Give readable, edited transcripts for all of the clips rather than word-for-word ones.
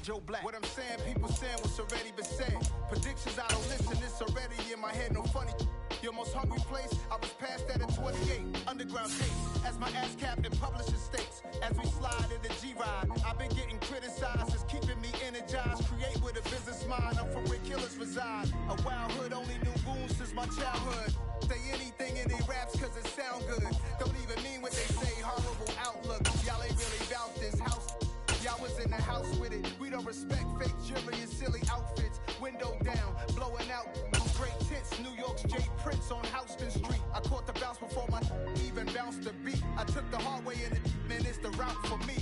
Joe Black. What I'm saying, people saying what's already been said. Predictions, I don't listen, it's already in my head, no funny. Your most hungry place, I was past that at 28. Underground tape, as my ass captain publishing states. As we slide in the G-Ride, I've been getting criticized, it's keeping me energized. Create with a business mind, I'm from where killers reside. A wild hood, only knew goons since my childhood. Say anything in they raps cause it sound good. Don't even mean what they say, horrible outlook. Y'all ain't really about this house. Y'all was in the house with it. We don't respect fake jewelry and silly outfits. Window down, blowing out great tits. New York's J. Prince on Houston Street. I caught the bounce before my even bounced the beat. I took the hard way in it, man, it's the route for me.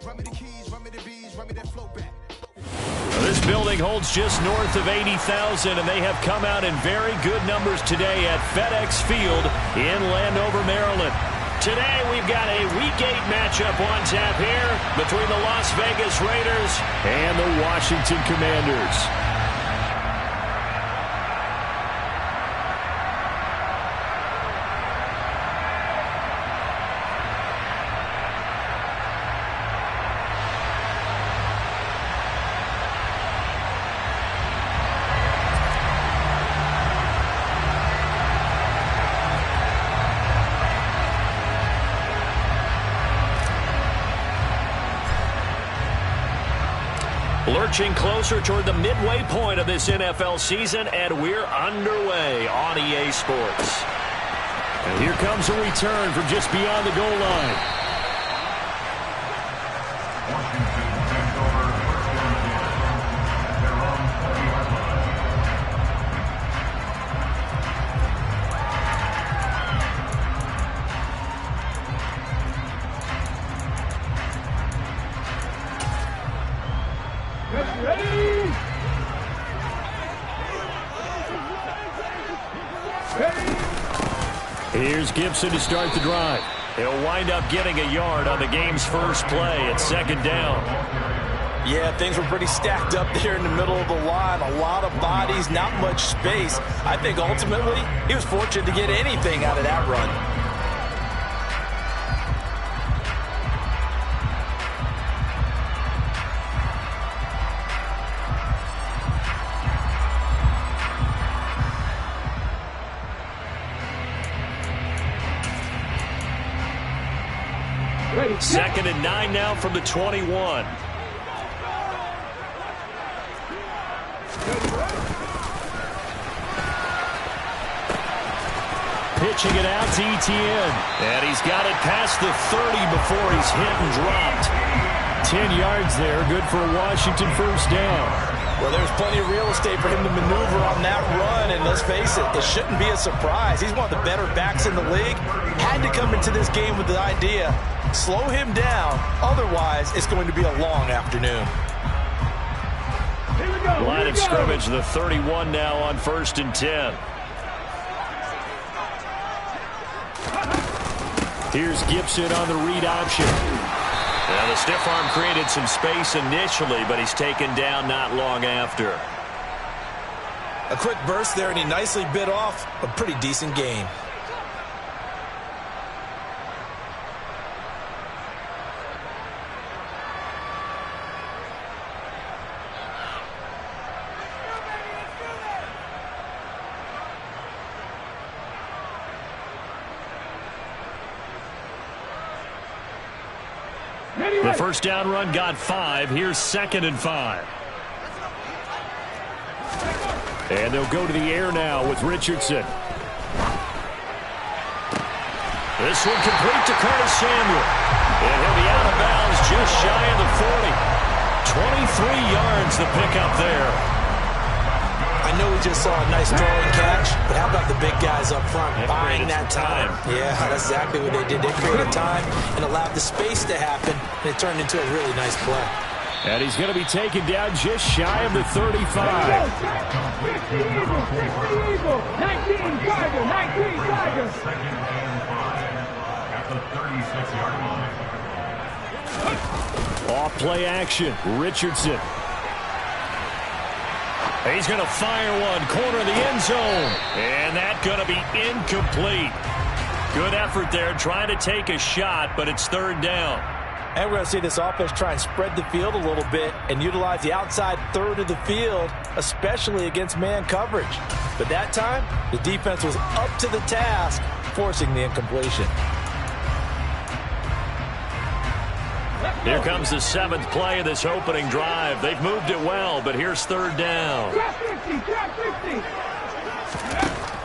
Run me the keys, run me the bees, run me that flow back. This building holds just north of 80,000, and they have come out in very good numbers today at FedEx Field in Landover, Maryland. Today we've got a Week 8 matchup on tap here between the Las Vegas Raiders and the Washington Commanders. Lurching closer toward the midway point of this NFL season, and we're underway on EA Sports. And here comes a return from just beyond the goal line. Here's Gibson to start the drive. He'll wind up getting a yard on the game's first play at second down. Yeah, things were pretty stacked up there in the middle of the line. A lot of bodies, not much space. I think ultimately he was fortunate to get anything out of that run. Second and 9 now from the 21. Pitching it out to Etienne. And he's got it past the 30 before he's hit and dropped. 10 yards there, good for a Washington first down. Well, there's plenty of real estate for him to maneuver on that run, and let's face it, it shouldn't be a surprise. He's one of the better backs in the league. Had to come into this game with the idea, slow him down, otherwise it's going to be a long afternoon. Line of scrimmage, the 31 now on 1st and 10. Here's Gibson on the read option. Well, the stiff arm created some space initially, but he's taken down not long after. A quick burst there, and he nicely bit off a pretty decent gain. The first down run got 5. Here's 2nd and 5. And they'll go to the air now with Richardson. This one complete to Curtis Samuel. And he'll be out of bounds just shy of the 40. 23 yards the pickup there. I know we just saw a nice throw and catch, but how about the big guys up front buying that time? Yeah, that's exactly what they did. They created time and allowed the space to happen, and it turned into a really nice play. And he's going to be taken down just shy of the 35. 19 Tiger, 19 Tiger. At the 36-yard line. Off play action, Richardson. He's going to fire one, corner of the end zone. And that's going to be incomplete. Good effort there, trying to take a shot, but it's 3rd down. And we're going to see this offense try and spread the field a little bit and utilize the outside third of the field, especially against man coverage. But that time, the defense was up to the task, forcing the incompletion. Here comes the 7th play of this opening drive. They've moved it well, but here's 3rd down.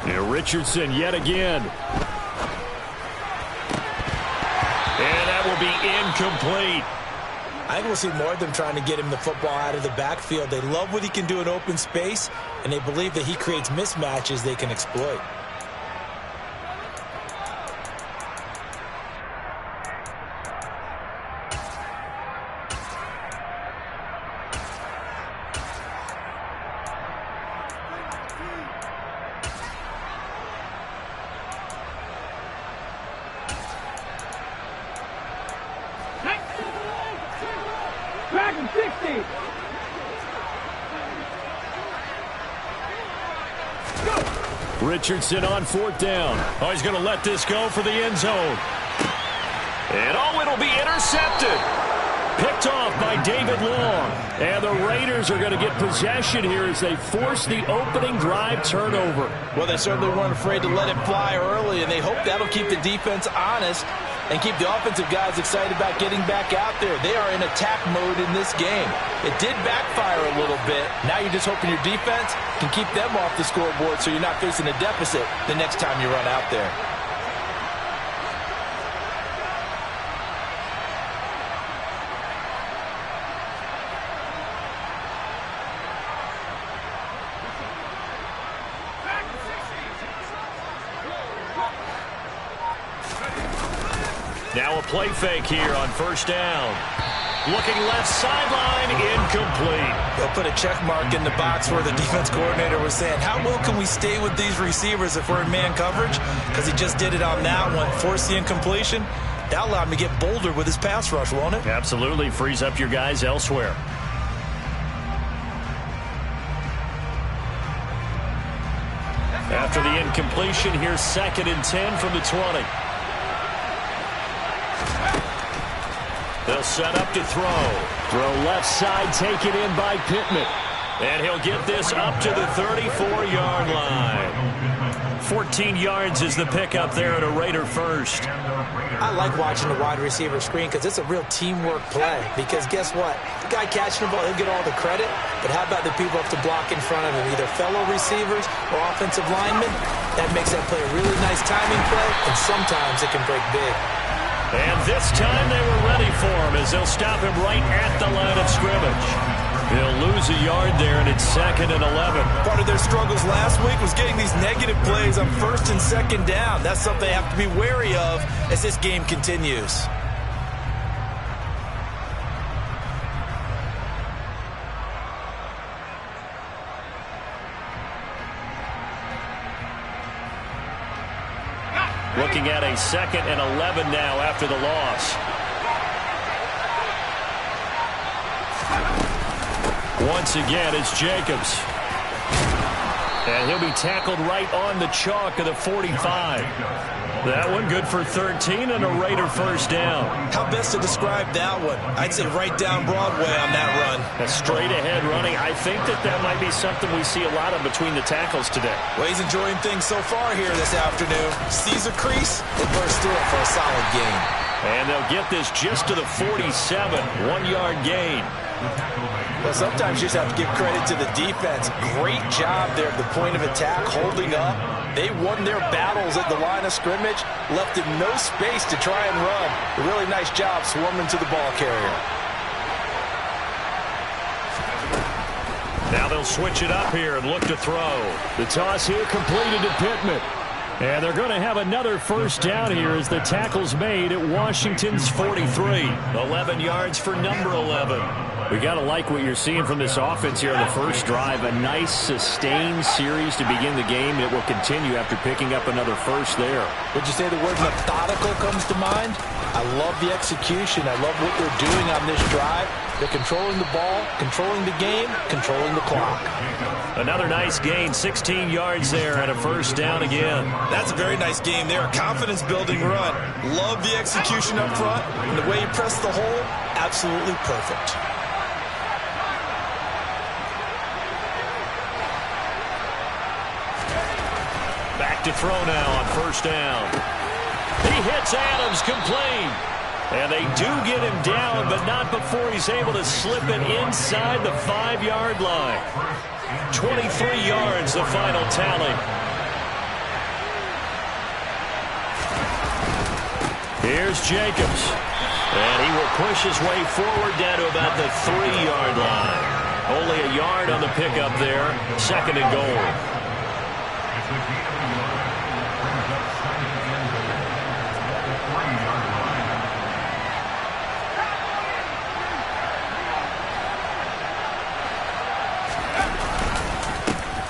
Here, Richardson yet again. And that will be incomplete. I think we'll see more of them trying to get him the football out of the backfield. They love what he can do in open space, and they believe that he creates mismatches they can exploit. Richardson on 4th down. Oh, he's going to let this go for the end zone. And oh, it'll be intercepted. Picked off by David Long. And the Raiders are going to get possession here as they force the opening drive turnover. Well, they certainly weren't afraid to let it fly early, and they hope that'll keep the defense honest and keep the offensive guys excited about getting back out there. They are in attack mode in this game. It did backfire a little bit. Now you're just hoping your defense can keep them off the scoreboard so you're not facing a deficit the next time you run out there. Now a play fake here on 1st down. Looking left sideline, incomplete. They'll put a check mark in the box where the defense coordinator was saying, how well can we stay with these receivers if we're in man coverage? Because he just did it on that one, forced the incompletion. That allowed him to get bolder with his pass rush, won't it? Absolutely, frees up your guys elsewhere. After the incompletion, here's 2nd and 10 from the 20. They'll set up to throw. Throw left side, taken in by Pittman. And he'll get this up to the 34-yard line. 14 yards is the pickup there at a Raider first. I like watching the wide receiver screen because it's a real teamwork play. Because guess what? The guy catching the ball, he'll get all the credit. But how about the people up to block in front of him? Either fellow receivers or offensive linemen. That makes that play a really nice timing play. And sometimes it can break big. And this time they were ready for him as they'll stop him right at the line of scrimmage. He'll lose a yard there, and it's 2nd and 11. Part of their struggles last week was getting these negative plays on 1st and 2nd down. That's something they have to be wary of as this game continues. Looking at a 2nd and 11 now after the loss. Once again, it's Jacobs. And he'll be tackled right on the chalk of the 45. That one good for 13 and a Raider first down. How best to describe that one? I'd say right down Broadway on that run. A straight ahead running. I think that might be something we see a lot of between the tackles today. Well, he's enjoying things so far here this afternoon. Sees a crease and bursts through it for a solid gain. And they'll get this just to the 47, 1-yard gain. Well, sometimes you just have to give credit to the defense. Great job there at the point of attack, holding up. They won their battles at the line of scrimmage, left him no space to try and run. A really nice job swarming to the ball carrier. Now they'll switch it up here and look to throw. The toss here completed to Pittman. And they're going to have another first down here as the tackle's made at Washington's 43. 11 yards for number 11. We got to like what you're seeing from this offense here on the first drive. A nice, sustained series to begin the game. It will continue after picking up another first there. Would you say the word methodical comes to mind? I love the execution. I love what they're doing on this drive. They're controlling the ball, controlling the game, controlling the clock. Another nice gain, 16 yards there and a first down again. That's a very nice game there. A confidence-building run. Love the execution up front. And the way you press the hole, absolutely perfect. Back to throw now on first down. He hits Adams complete. And they do get him down, but not before he's able to slip it inside the 5-yard line. 23 yards, the final tally. Here's Jacobs. And he will push his way forward down to about the 3-yard line. Only a yard on the pickup there. Second and goal.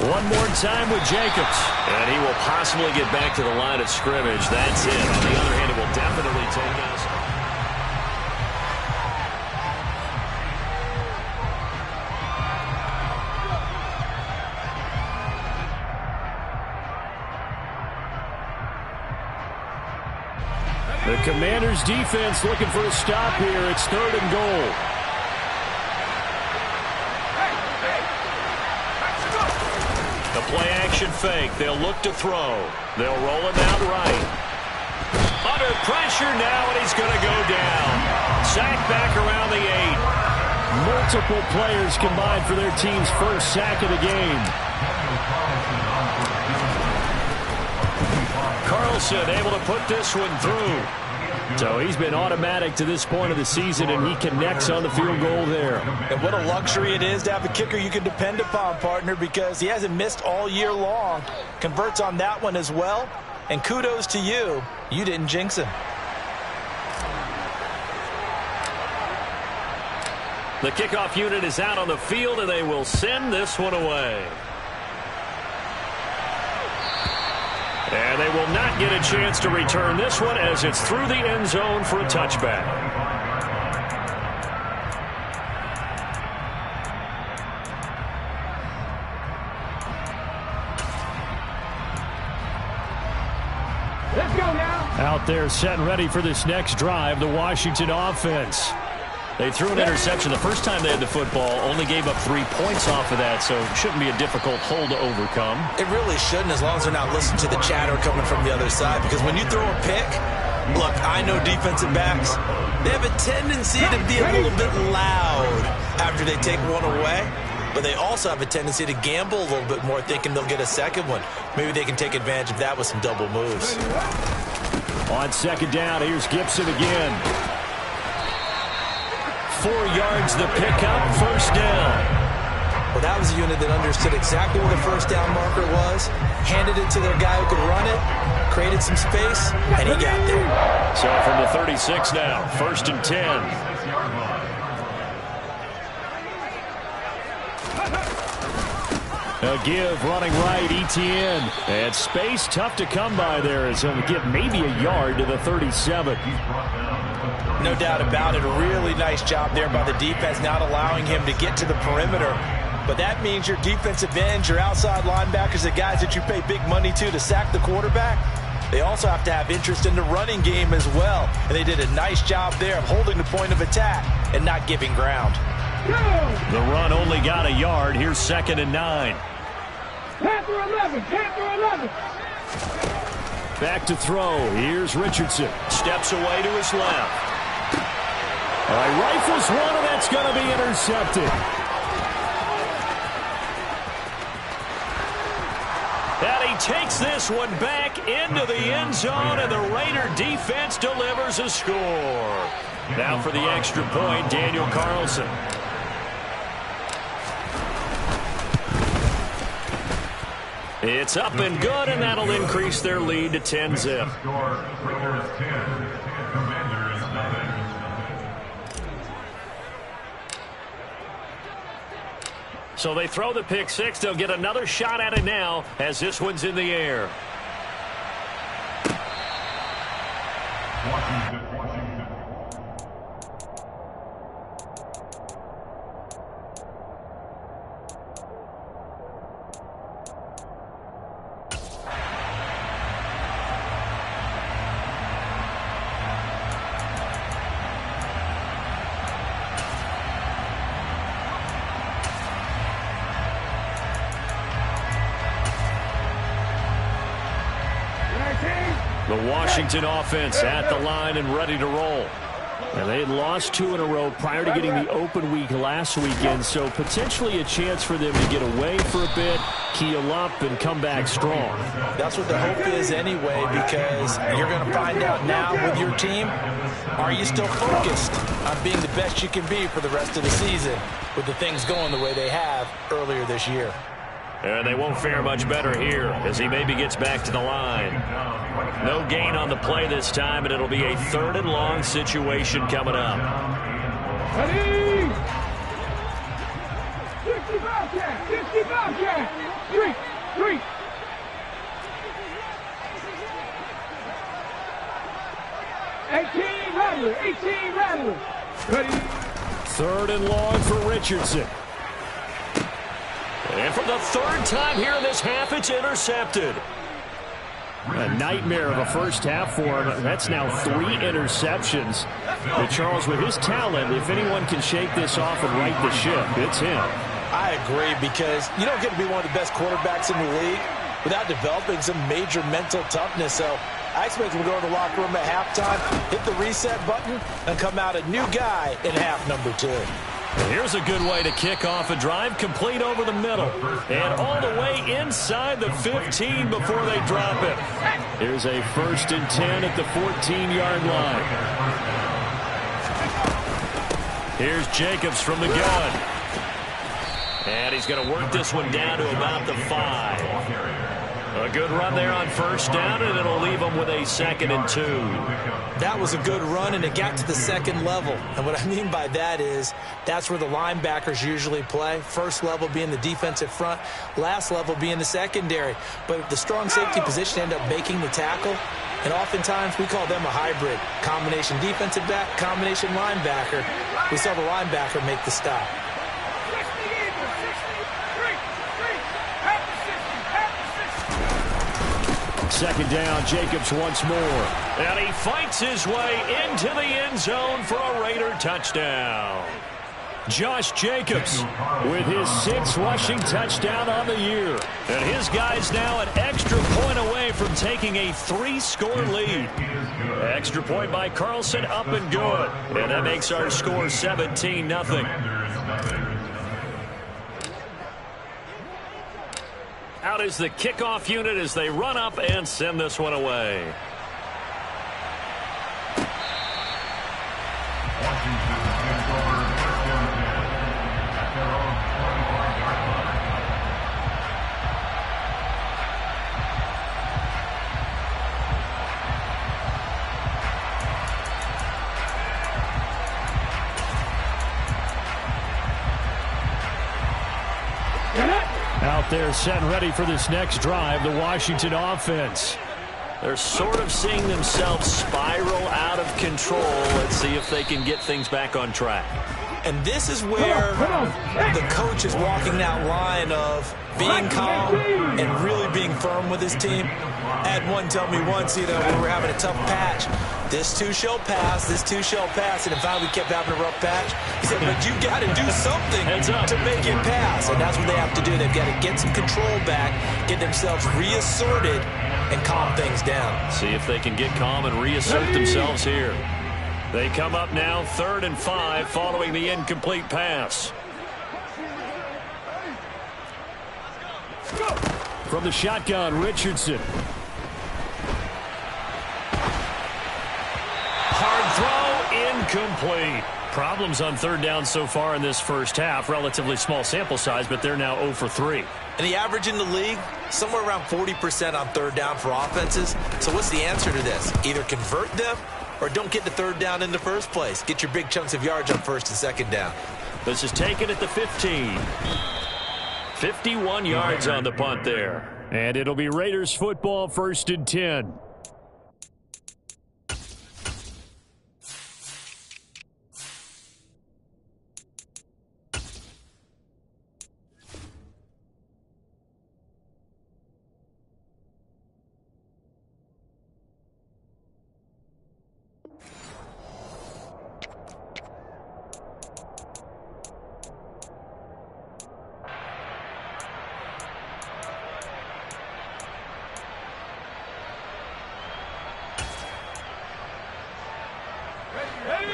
One more time with Jacobs. And he will possibly get back to the line of scrimmage. That's it. On the other hand, it will definitely take us. The Commanders' defense looking for a stop here. It's third and goal. The play-action fake. They'll look to throw. They'll roll him out right. Under pressure now, and he's going to go down. Sack back around the 8. Multiple players combined for their team's first sack of the game. Carlson able to put this one through. So he's been automatic to this point of the season, and he connects on the field goal there. And what a luxury it is to have a kicker you can depend upon, partner, because he hasn't missed all year long. Converts on that one as well. And kudos to you. You didn't jinx him. The kickoff unit is out on the field, and they will send this one away. And they will not get a chance to return this one as it's through the end zone for a touchback. Let's go now. Out there set and ready for this next drive, the Washington offense. They threw an interception the first time they had the football, only gave up 3 points off of that, so it shouldn't be a difficult hole to overcome. It really shouldn't, as long as they're not listening to the chatter coming from the other side, because when you throw a pick, look, I know defensive backs, they have a tendency to be a little bit loud after they take one away, but they also have a tendency to gamble a little bit more, thinking they'll get a second one. Maybe they can take advantage of that with some double moves. On second down, here's Gibson again. 4 yards the pickup, first down. Well, that was a unit that understood exactly where the first down marker was, handed it to their guy who could run it, created some space, and he got there. So from the 36 now, first and 10. A give running right, Etienne. And space tough to come by there as he'll get maybe a yard to the 37. No doubt about it. A really nice job there by the defense, not allowing him to get to the perimeter. But that means your defensive ends, your outside linebackers, the guys that you pay big money to sack the quarterback, they also have to have interest in the running game as well. And they did a nice job there of holding the point of attack and not giving ground. The run only got a yard. Here's second and 9. Panther 11, Panther 11. Back to throw. Here's Richardson. Steps away to his left. All right, rifles one, and that's going to be intercepted. And he takes this one back into the end zone, and the Raider defense delivers a score. Now for the extra point, Daniel Carlson. It's up and good, and that'll increase their lead to 10-zip. So they throw the pick six. They'll get another shot at it now as this one's in the air. Washington. The Washington offense at the line and ready to roll. And they had lost 2 in a row prior to getting the open week last weekend, so potentially a chance for them to get away for a bit, keel up, and come back strong. That's what the hope is anyway, because you're going to find out now with your team, are you still focused on being the best you can be for the rest of the season with the things going the way they have earlier this year? And they won't fare much better here as he maybe gets back to the line. No gain on the play this time, and it'll be a 3rd and long situation coming up. Ready? 65 count. 65 count. 3. 18 Rattler. 18 Rattler. Ready? 3rd and long for Richardson. And for the 3rd time here in this half, it's intercepted. A nightmare of a first half for him. That's now 3 interceptions. But Charles, with his talent, if anyone can shake this off and right the ship, it's him. I agree, because you don't get to be one of the best quarterbacks in the league without developing some major mental toughness. So I expect him to go in the locker room at halftime, hit the reset button, and come out a new guy in half number 2. Here's a good way to kick off a drive, complete over the middle. And all the way inside the 15 before they drop it. Here's a 1st and 10 at the 14-yard line. Here's Jacobs from the gun. And he's going to work this one down to about the 5. A good run there on 1st down, and it'll leave them with a 2nd and 2. That was a good run, and it got to the 2nd level. And what I mean by that is that's where the linebackers usually play. 1st level being the defensive front, last level being the secondary. But the strong safety position ended up making the tackle, and oftentimes we call them a hybrid. Combination defensive back, combination linebacker. We saw the linebacker make the stop. 2nd down, Jacobs once more. And he fights his way into the end zone for a Raider touchdown. Josh Jacobs with his 6th rushing touchdown on the year. And his guys now an extra point away from taking a 3-score lead. Extra point by Carlson, up and good. And that makes our score 17-0. Out is the kickoff unit as they run up and send this one away. Out there set and ready for this next drive, the Washington offense. They're sort of seeing themselves spiral out of control. Let's see if they can get things back on track. And this is where the coach is walking that line of being calm and really being firm with his team. I had one tell me once, when we were having a tough patch, this too shall pass, this too shall pass. And in fact, we kept having a rough patch. He said, but you got to do something to make it pass. And that's what they have to do. They've got to get some control back, get themselves reasserted, and calm things down. See if they can get calm and reassert themselves here. They come up now 3rd and 5 following the incomplete pass. From the shotgun, Richardson. Hard throw, incomplete. Problems on 3rd down so far in this first half. Relatively small sample size, but they're now 0 for 3. And the average in the league, somewhere around 40% on 3rd down for offenses. So what's the answer to this? Either convert them or don't get the 3rd down in the first place. Get your big chunks of yards on 1st and 2nd down. This is taken at the 15. 51 yards on the punt there. And it'll be Raiders football, 1st and 10.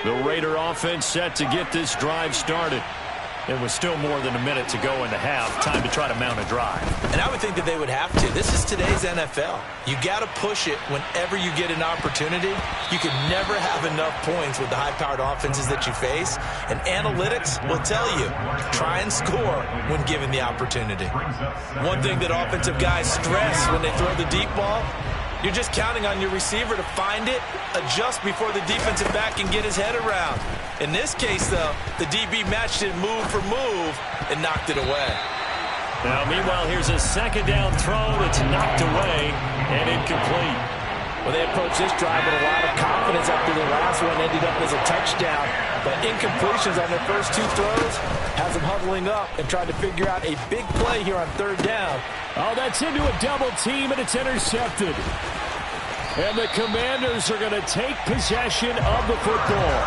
The Raider offense set to get this drive started. It was still more than a minute to go in the half. Time to try to mount a drive. And I would think that they would have to. This is today's NFL. You got to push it whenever you get an opportunity. You can never have enough points with the high-powered offenses that you face. And analytics will tell you, try and score when given the opportunity. One thing that offensive guys stress when they throw the deep ball, you're just counting on your receiver to find it, adjust before the defensive back can get his head around. In this case, though, the DB matched it move for move and knocked it away. Now, meanwhile, here's a second down throw that's knocked away and incomplete. Well, they approached this drive with a lot of confidence after the last one ended up as a touchdown. But incompletions on their first two throws has them huddling up and trying to figure out a big play here on 3rd down. Oh, that's into a double team, and it's intercepted. And the Commanders are going to take possession of the football.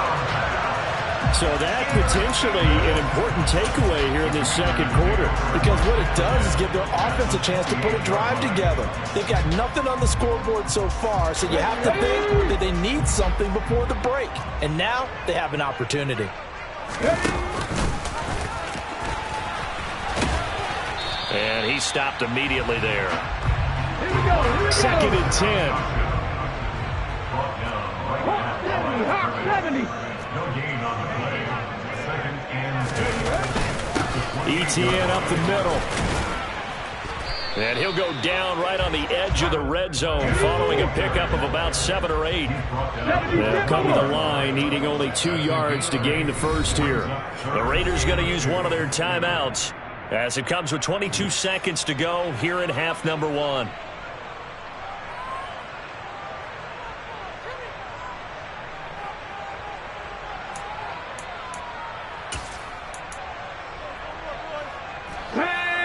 So that potentially an important takeaway here in this second quarter. Because what it does is give their offense a chance to put a drive together. They've got nothing on the scoreboard so far, so you have to think that they need something before the break. And now they have an opportunity. And he stopped immediately there. Here we go. 2nd and 10. Hot 70. No gain on the play. 2nd and 10. ETN up the middle. And he'll go down right on the edge of the red zone following a pickup of about 7 or 8. They'll come to the line, needing only 2 yards to gain the first here. The Raiders going to use one of their timeouts as it comes with 22 seconds to go here in half number 1.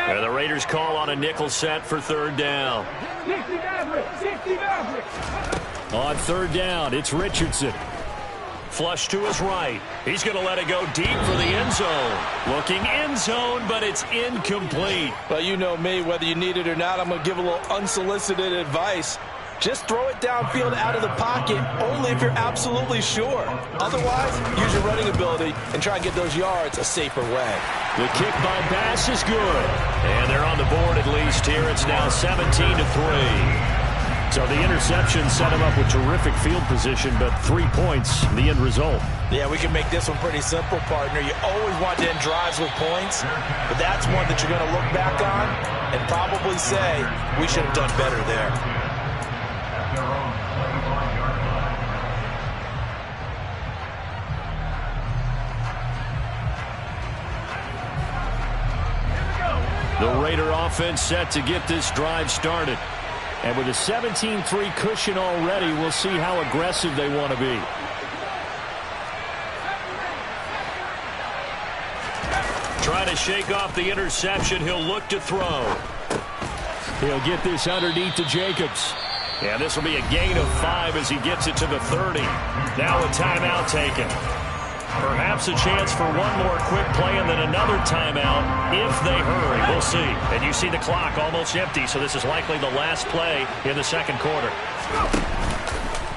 And the Raiders call on a nickel set for 3rd down. 60 Maverick. 60 Maverick. On 3rd down, it's Richardson. Flush to his right. He's going to let it go deep for the end zone. Looking end zone, but it's incomplete. Well, you know me, whether you need it or not, I'm going to give a little unsolicited advice. Just throw it downfield out of the pocket only if you're absolutely sure. Otherwise, use your running ability and try and get those yards a safer way. The kick by Bass is good. And they're on the board at least here. It's now 17-3. So the interception set him up with terrific field position, but 3 points, the end result. Yeah, we can make this one pretty simple, partner. You always want to end drives with points, but that's one that you're going to look back on and probably say, we should have done better there. The Raider offense set to get this drive started. And with a 17-3 cushion already, we'll see how aggressive they want to be. Trying to shake off the interception. He'll look to throw. He'll get this underneath to Jacobs. And this will be a gain of 5 as he gets it to the 30. Now a timeout taken. Perhaps a chance for one more quick play and then another timeout if they hurry. We'll see. And you see the clock almost empty, so this is likely the last play in the second quarter.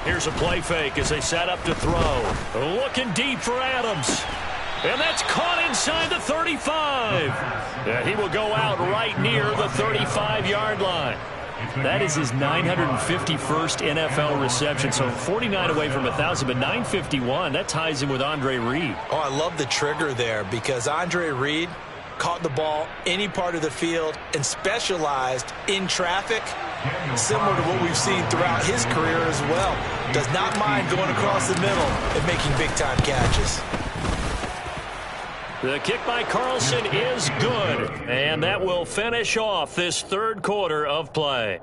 Here's a play fake as they set up to throw. Looking deep for Adams. And that's caught inside the 35. And he will go out right near the 35-yard line. That is his 951st NFL reception, so 49 away from 1,000, but 951. That ties him with Andre Reed. Oh, I love the trigger there because Andre Reed caught the ball any part of the field and specialized in traffic, similar to what we've seen throughout his career as well. Does not mind going across the middle and making big-time catches. The kick by Carlson is good, and that will finish off this third quarter of play.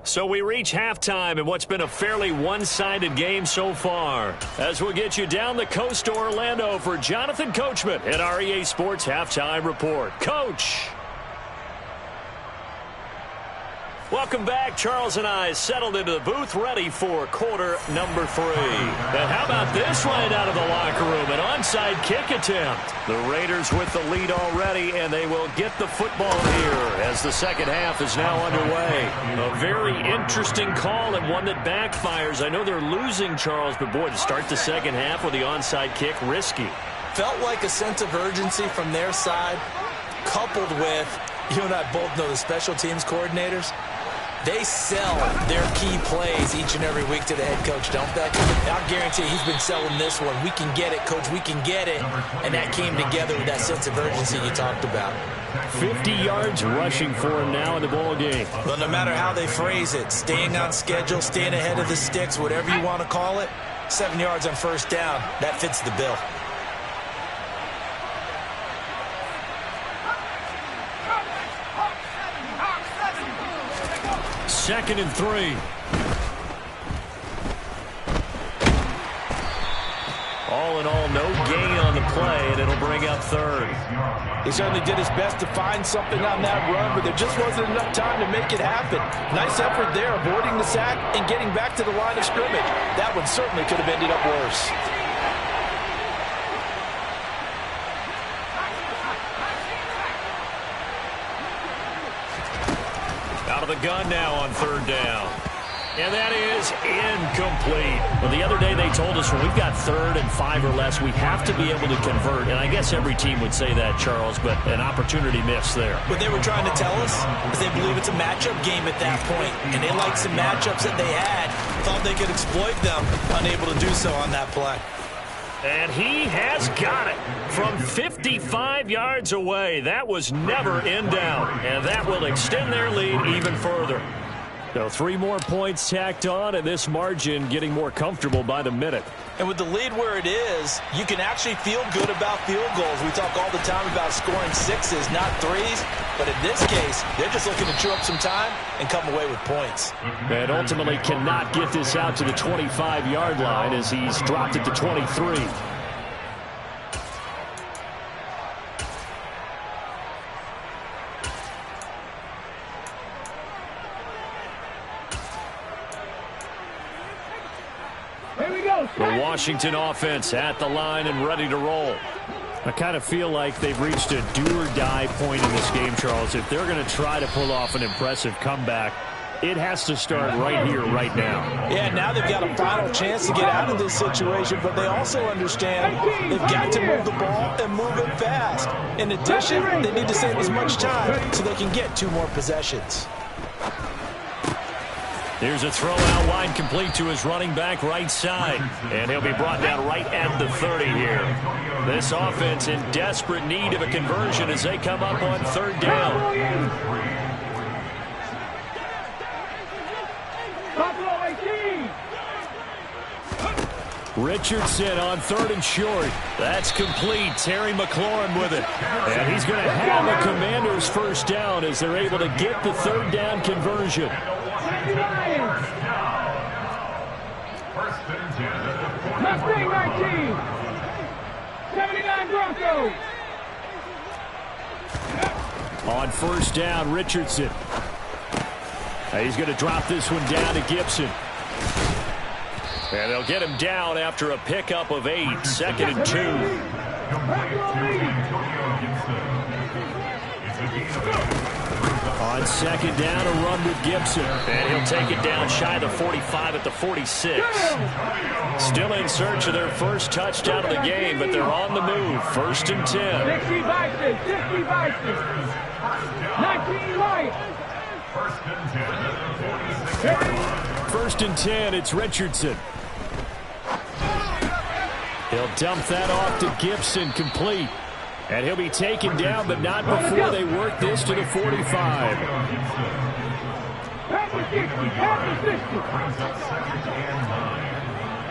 So we reach halftime in what's been a fairly one-sided game so far. As we'll get you down the coast to Orlando for Jonathan Coachman at our EA Sports Halftime Report. Coach! Welcome back. Charles and I settled into the booth, ready for quarter number 3. And how about this right out of the locker room? An onside kick attempt. The Raiders with the lead already, and they will get the football here as the second half is now underway. A very interesting call and one that backfires. I know they're losing, Charles, but boy, to start the second half with the onside kick, risky. Felt like a sense of urgency from their side, coupled with, you and I both know the special teams coordinators. They sell their key plays each and every week to the head coach, don't they? I guarantee he's been selling this one. We can get it, coach. We can get it. And that came together with that sense of urgency you talked about. 50 yards rushing for him now in the ball game. Well, no matter how they phrase it, staying on schedule, staying ahead of the sticks, whatever you want to call it, 7 yards on first down, that fits the bill. Second and 3. All in all, no gain on the play, and it'll bring up third. He certainly did his best to find something on that run, but there just wasn't enough time to make it happen. Nice effort there, avoiding the sack and getting back to the line of scrimmage. That one certainly could have ended up worse. Out of the gun now on third down. And that is incomplete. Well, the other day they told us when we've got 3rd and 5 or less, we have to be able to convert. And I guess every team would say that, Charles, but an opportunity missed there. What they were trying to tell us is they believe it's a matchup game at that point. And they liked some matchups that they had. Thought they could exploit them. Unable to do so on that play. And he has got it from 55 yards away. That was never in doubt. And that will extend their lead even further. So 3 more points tacked on, and this margin getting more comfortable by the minute. And with the lead where it is, you can actually feel good about field goals. We talk all the time about scoring 6s, not 3s. But in this case, they're just looking to chew up some time and come away with points. And ultimately cannot get this out to the 25-yard line as he's dropped it to 23. The Washington offense at the line and ready to roll. I kind of feel like they've reached a do-or-die point in this game, Charles. If they're going to try to pull off an impressive comeback, it has to start right here, right now. Yeah, now they've got a final chance to get out of this situation, but they also understand they've got to move the ball and move it fast. In addition, they need to save as much time so they can get 2 more possessions. Here's a throw out wide, complete to his running back right side. And he'll be brought down right at the 30 here. This offense in desperate need of a conversion as they come up on third down. Richardson on 3rd and short. That's complete. Terry McLaurin with it. And he's going to have the Commanders' first down as they're able to get the 3rd down conversion. Mustang 19. 79 Broncos. On first down, Richardson. He's going to drop this one down to Gibson. And they'll get him down after a pickup of 8. 2nd and 2. On second down, a run with Gibson. And he'll take it down shy of the 45 at the 46. Still in search of their first touchdown of the game, but they're on the move. 1st and 10. 60 Vikings, 60 Vikings. 19 Lions. 1st and 10, it's Richardson. He'll dump that off to Gibson, complete. And he'll be taken down, but not before they work this to the 45. Pepper 60, Pepper 60.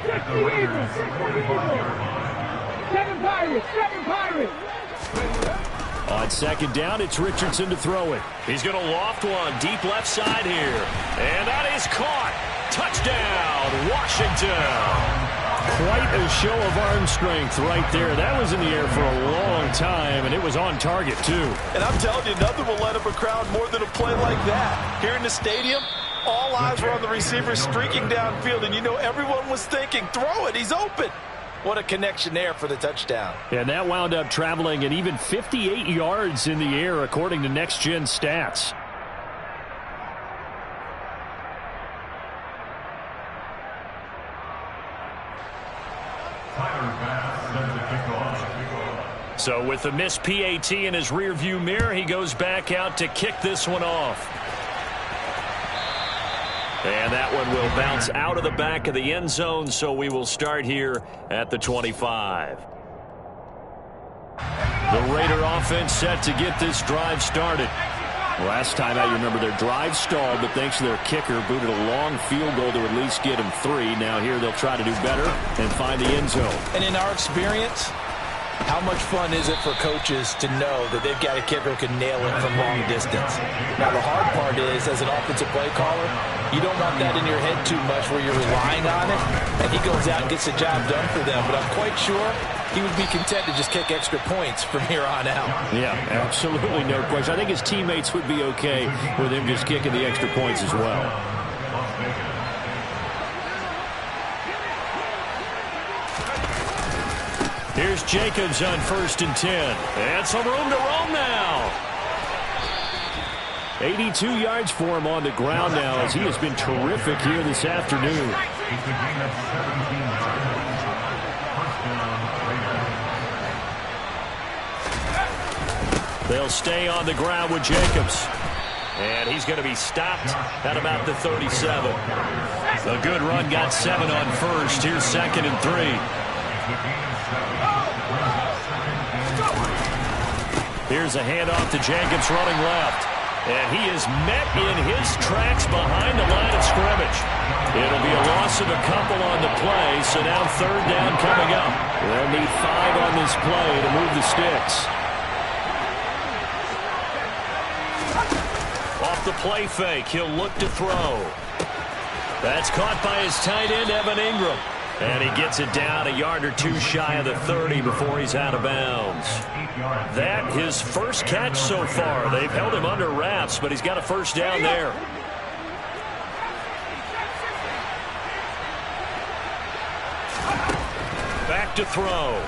60 Eagles, 60 Eagles. 7 Pirates, 7 Pirates. On second down, it's Richardson to throw it. He's going to loft one deep left side here. And that is caught. Touchdown, Washington. Quite a show of arm strength right there. That was in the air for a long time, and it was on target, too. And I'm telling you, nothing will let up a crowd more than a play like that. Here in the stadium, all eyes were on the receiver streaking downfield, and you know everyone was thinking, throw it, he's open. What a connection there for the touchdown. And that wound up traveling an even 58 yards in the air, according to Next Gen Stats. So with the missed PAT in his rearview mirror, he goes back out to kick this one off. And that one will bounce out of the back of the end zone, so we will start here at the 25. The Raider offense set to get this drive started. Last time out, you remember their drive stalled, but thanks to their kicker, booted a long field goal to at least get him 3. Now here they'll try to do better and find the end zone. And in our experience, how much fun is it for coaches to know that they've got a kicker who can nail it from long distance? Now, the hard part is, as an offensive play caller, you don't want that in your head too much where you're relying on it, and he goes out and gets the job done for them. But I'm quite sure he would be content to just kick extra points from here on out. Yeah, absolutely no question. I think his teammates would be okay with him just kicking the extra points as well. Here's Jacobs on 1st and 10. And some room to roam now. 82 yards for him on the ground now, as he has been terrific here this afternoon. They'll stay on the ground with Jacobs. And he's going to be stopped at about the 37. A good run, got 7 on 1st. Here's 2nd and 3. Here's a handoff to Jacobs running left. And he is met in his tracks behind the line of scrimmage. It'll be a loss of a couple on the play, so now 3rd down coming up. They'll need 5 on this play to move the sticks. Off the play fake, he'll look to throw. That's caught by his tight end, Evan Ingram. And he gets it down a yard or 2 shy of the 30 before he's out of bounds. That his first catch so far. They've held him under wraps, but he's got a 1st down there. Back to throw.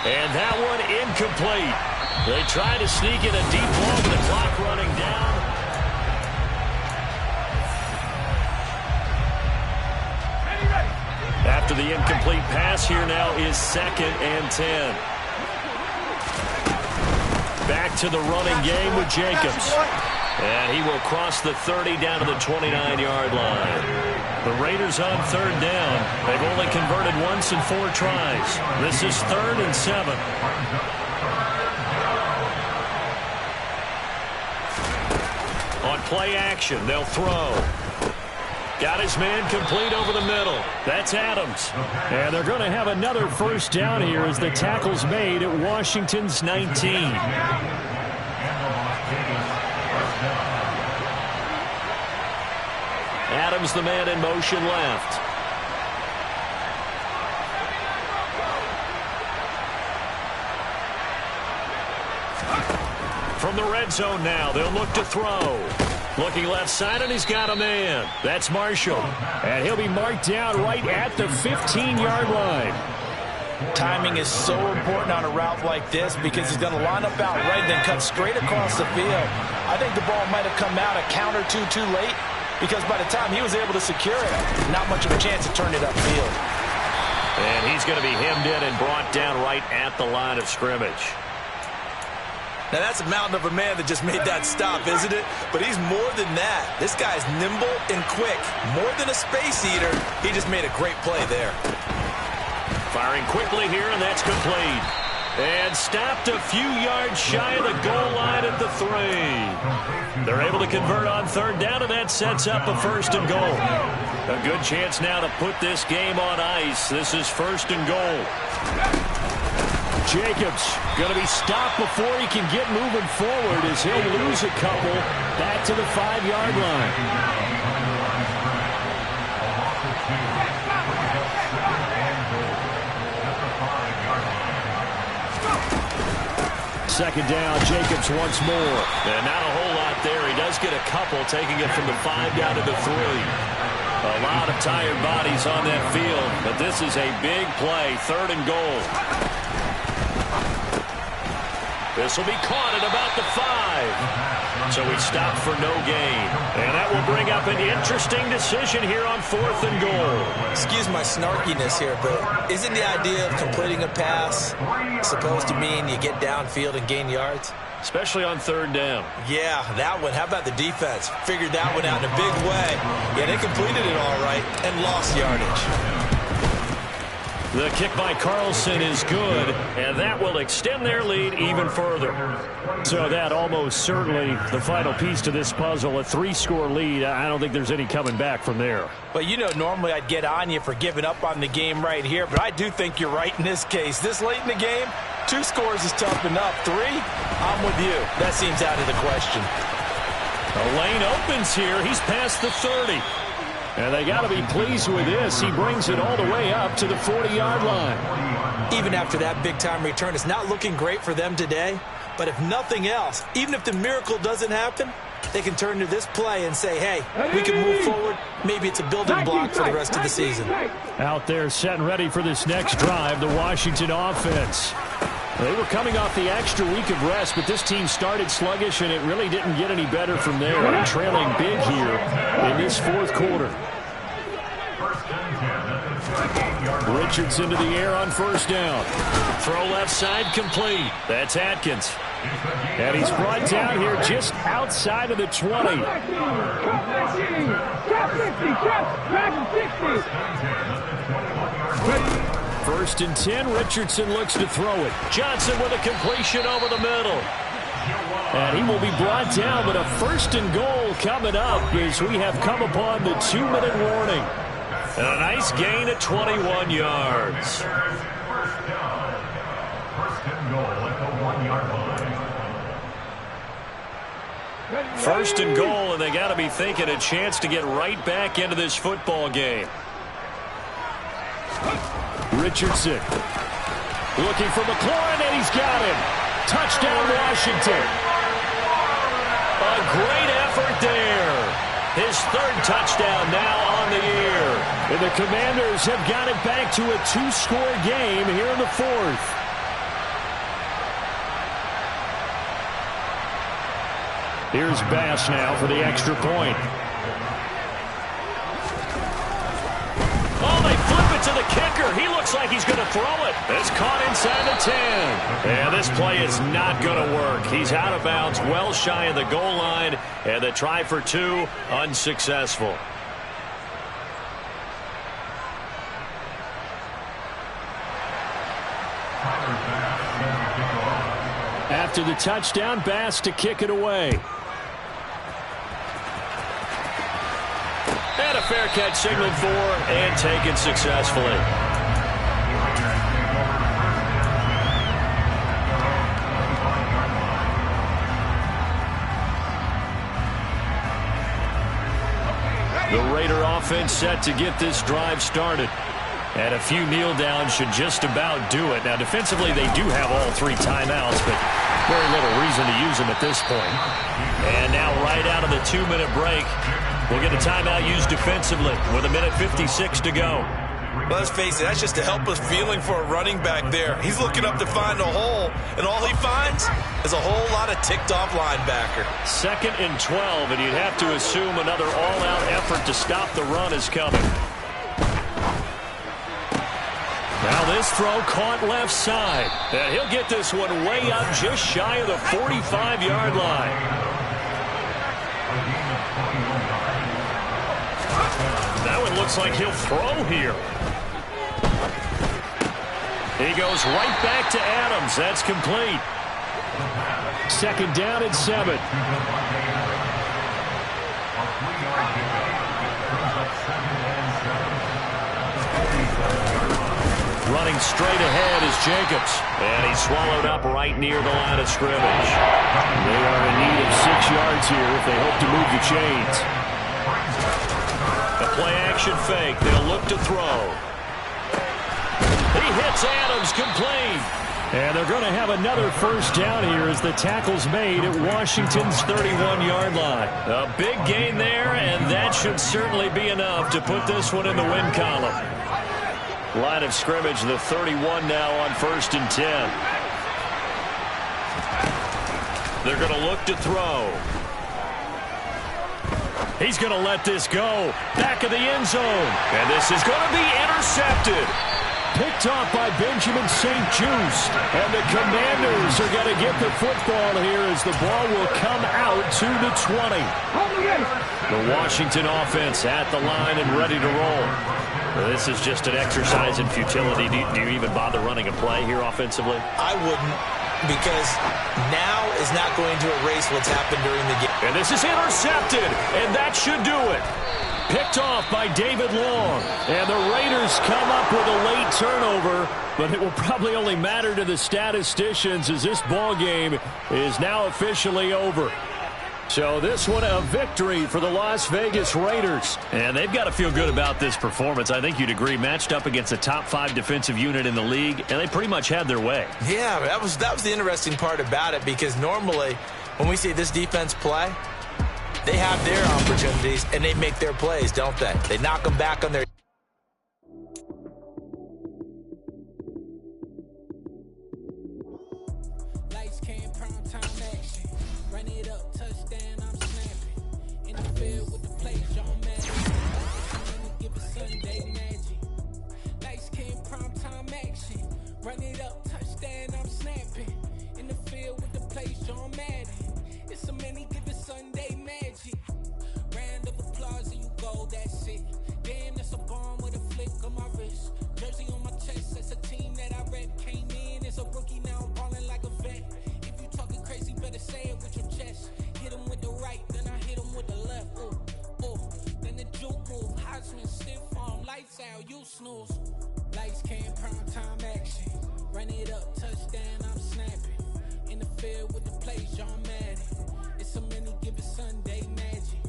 And that one incomplete. They try to sneak in a deep ball with the clock running down. After the incomplete pass, here now is 2nd and 10. Back to the running game with Jacobs. And he will cross the 30 down to the 29-yard line. The Raiders on 3rd down. They've only converted once in 4 tries. This is 3rd and 7. On play action, they'll throw. Got his man complete over the middle. That's Adams. And they're going to have another 1st down here as the tackle's made at Washington's 19. Adams, the man in motion left. From the red zone now, they'll look to throw. Looking left side, and he's got a man. That's Marshall. And he'll be marked down right at the 15-yard line. Timing is so important on a route like this because he's going to line up out right and then cut straight across the field. I think the ball might have come out a count or two too late because by the time he was able to secure it, not much of a chance to turn it upfield. And he's going to be hemmed in and brought down right at the line of scrimmage. Now, that's a mountain of a man that just made that stop, isn't it? But he's more than that. This guy's nimble and quick. More than a space eater, he just made a great play there. Firing quickly here, and that's complete. And stopped a few yards shy of the goal line at the 3. They're able to convert on 3rd down, and that sets up a 1st and goal. A good chance now to put this game on ice. This is 1st and goal. Jacobs going to be stopped before he can get moving forward as he'll lose a couple back to the 5-yard line. Second down, Jacobs once more. And not a whole lot there. He does get a couple, taking it from the 5 down to the 3. A lot of tired bodies on that field, but this is a big play, 3rd and goal. This will be caught at about the 5. So he stopped for no gain. And that will bring up an interesting decision here on 4th and goal. Excuse my snarkiness here, but isn't the idea of completing a pass supposed to mean you get downfield and gain yards? Especially on 3rd down. Yeah, that one. How about the defense? Figured that one out in a big way. Yeah, they completed it all right and lost yardage. The kick by Carlson is good, and that will extend their lead even further. So that almost certainly the final piece to this puzzle, a 3-score lead. I don't think there's any coming back from there. Well, you know, normally I'd get on you for giving up on the game right here, but I do think you're right in this case. This late in the game, 2 scores is tough enough. 3, I'm with you. That seems out of the question. The lane opens here. He's past the 30. And they got to be pleased with this. He brings it all the way up to the 40-yard line. Even after that big-time return, it's not looking great for them today. But if nothing else, even if the miracle doesn't happen, they can turn to this play and say, hey, we can move forward. Maybe it's a building block for the rest of the season. Out there set and ready for this next drive, the Washington offense. They were coming off the extra week of rest, but this team started sluggish, and it really didn't get any better from there. And trailing big here in this 4th quarter. Richardson to the air on 1st down. Throw left side complete. That's Atkins. And he's brought down here just outside of the 20. First and 10, Richardson looks to throw it. Johnson with a completion over the middle. And he will be brought down, but a 1st and goal coming up as we have come upon the 2-minute warning. And a nice gain at 21 yards. First down. 1st and goal at the 1-yard line. 1st and goal, and they got to be thinking a chance to get right back into this football game. Richardson looking for McLaurin, and he's got him. Touchdown, Washington. A great effort there. His 3rd touchdown now on the year. And the Commanders have got it back to a 2-score game here in the 4th. Here's Bass now for the extra point. Oh, they flip it to the kicker. He looks like he's going to throw it. It's caught inside the 10. And this play is not going to work. He's out of bounds, well shy of the goal line. And the try for 2, unsuccessful. After the touchdown, Bass to kick it away. And a fair catch signaled for and taken successfully. The Raider offense set to get this drive started. And a few kneel downs should just about do it. Now, defensively, they do have all 3 timeouts, but very little reason to use them at this point. And now right out of the 2-minute break, we'll get a timeout used defensively with 1:56 to go. Well, let's face it, that's just a helpless feeling for a running back there. He's looking up to find a hole, and all he finds is a whole lot of ticked-off linebacker. 2nd and 12, and you'd have to assume another all-out effort to stop the run is coming. Now this throw caught left side. And he'll get this one way up just shy of the 45-yard line. That one looks like he'll throw here. He goes right back to Adams. That's complete. 2nd down and 7. Running straight ahead is Jacobs. And he's swallowed up right near the line of scrimmage. They are in need of 6 yards here if they hope to move the chains. A play-action fake. They'll look to throw. He hits Adams complete. And they're going to have another first down here as the tackle's made at Washington's 31-yard line. A big gain there, and that should certainly be enough to put this one in the win column. Line of scrimmage, the 31 now on 1st and 10. They're going to look to throw. He's going to let this go. Back of the end zone. And this is going to be intercepted. Picked off by Benjamin St-Juste. And the Commanders are going to get the football here as the ball will come out to the 20. The Washington offense at the line and ready to roll. This is just an exercise in futility. Do you even bother running a play here offensively? I wouldn't, because now is not going to erase what's happened during the game. And this is intercepted, and that should do it. Picked off by David Long. And the Raiders come up with a late turnover, but it will probably only matter to the statisticians as this ball game is now officially over. So this one a victory for the Las Vegas Raiders. And they've got to feel good about this performance. I think you'd agree, matched up against a top 5 defensive unit in the league, and they pretty much had their way. Yeah, that was the interesting part about it, because normally when we see this defense play, they have their opportunities and they make their plays, don't they? They knock them back on their... Run it up, touchdown, I'm snapping. In the field with the play, John Madden. It's a many given Sunday magic. Round of applause and you go, that's it. Damn, that's a bomb with a flick on my wrist. Jersey on my chest, that's a team that I rep. Came in as a rookie, now I'm balling like a vet. If you talking crazy, better say it with your chest. Hit him with the right, then I hit him with the left. Ooh, ooh. Then the juke move, Heisman, stiff arm, lights out, you snooze. Lights came, prime time action. Run it up, touchdown, I'm snapping. In the field with the play, John Madden. It's a many given Sunday magic.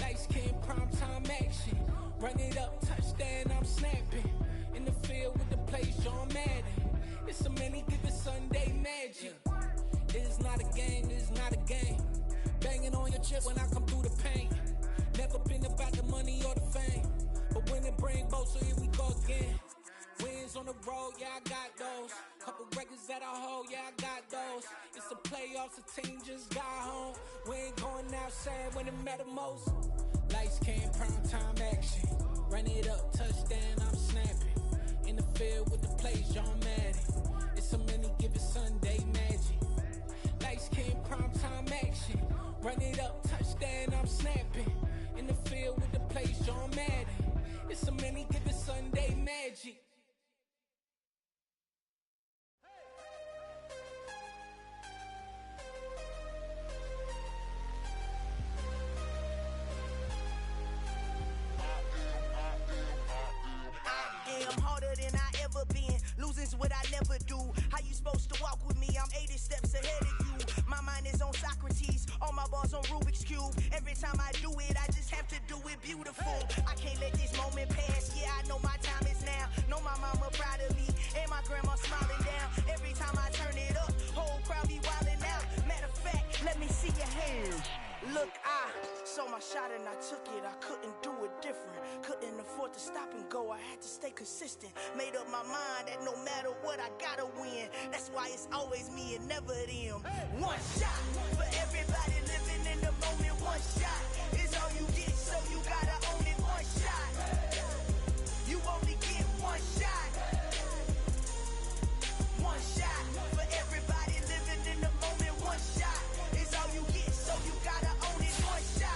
Lights came, prime time action. Run it up, touchdown, I'm snapping. In the field with the play, John Madden. It's a many given Sunday magic. It is not a game, it is not a game. Banging on your chip when I come through the paint. Never been about the money or the fame. But when it bring both, so here we go again. Wins on the road, yeah, I got those. Couple records that I hold, yeah, I got those. It's the playoffs, the team just got home. We ain't going outside when it matter most. Lights came, prime time action. Run it up, touchdown, I'm snapping. In the field with the play, John Madden. It's a many given Sunday magic. Lights came, prime time action. Run it up, touchdown, I'm snapping. In the field with the play, John Madden. It's a many given Sunday magic. Losing's what I never do. How you supposed to walk with me? I'm 80 steps ahead of you. My mind is on Socrates, all my balls on Rubik's Cube. Every time I do it, I just have to do it beautiful. I can't let this moment pass. Yeah, I know my time is now. Know my mama proud of me, and my grandma smiling down. Every time I turn it up, whole crowd be wilding out. Matter of fact, let me see your hands. Look, I saw my shot and I took it. I couldn't do it different. Couldn't afford to stop and go. I had to stay consistent. Made up my mind that no matter what, I gotta win. That's why it's always me and never them. One shot for everybody living in the moment. One shot is all you get, so you gotta own